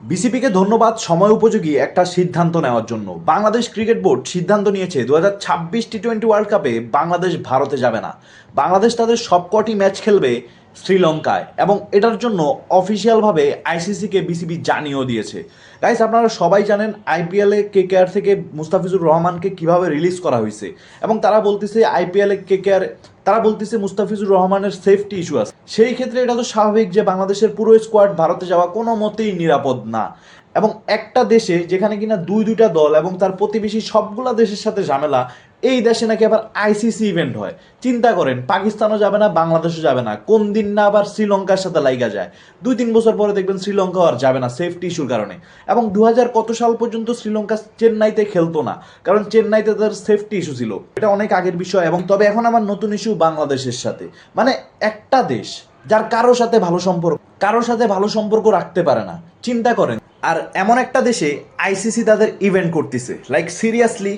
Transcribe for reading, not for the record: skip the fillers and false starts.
বিসিবিকে ধন্যবাদ সময় উপযোগী একটা সিদ্ধান্ত নেওয়ার জন্য। বাংলাদেশ ক্রিকেট বোর্ড সিদ্ধান্ত নিয়েছে 2026 টি-20 ওয়ার্ল্ড কাপে বাংলাদেশ ভারতে যাবে না। বাংলাদেশ তাদের সবকটি ম্যাচ খেলবে শ্রীলঙ্কায় এবং এটার জন্য অফিসিয়ালভাবে আইসিসিকে বিসিবি জানিয়েও দিয়েছে। গাইস, আপনারা সবাই জানেন আইপিএলে কেকেআর থেকে মুস্তাফিজুর রহমানকে কিভাবে রিলিজ করা হয়েছে এবং তারা বলতেছে আইপিএলে কেকেআর, তারা বলতেছে মুস্তাফিজুর রহমানের সেফটি ইস্যু আছে। সেই ক্ষেত্রে এটা তো স্বাভাবিক যে বাংলাদেশের পুরো স্কোয়াড ভারতে যাওয়া কোনো মতেই নিরাপদ না। এবং একটা দেশে যেখানে কিনা দুইটা দল এবং তার প্রতিবেশী সবগুলা দেশের সাথে ঝামেলা, এই দেশে নাকি আবার আইসিসি ইভেন্ট হয়। চিন্তা করেন, পাকিস্তানও যাবে না, বাংলাদেশও যাবে না, কোন দিন না আবার শ্রীলঙ্কার সাথে লাইগা যায়। 2-3 বছর পরে দেখবেন শ্রীলঙ্কা আর যাবে না সেফটি ইস্যুর কারণে। এবং 2000 কত সাল পর্যন্ত শ্রীলঙ্কা চেন্নাইতে খেলতো না, কারণ চেন্নাইতে তাদের সেফটি ইস্যু ছিল। এটা অনেক আগের বিষয়। এবং তবে এখন আমার নতুন ইস্যু বাংলাদেশের সাথে, মানে একটা দেশ যার কারোর সাথে ভালো সম্পর্ক রাখতে পারে না, চিন্তা করেন। আর এমন একটা দেশে আইসিসি তাদের ইভেন্ট করতেছে, লাইক সিরিয়াসলি।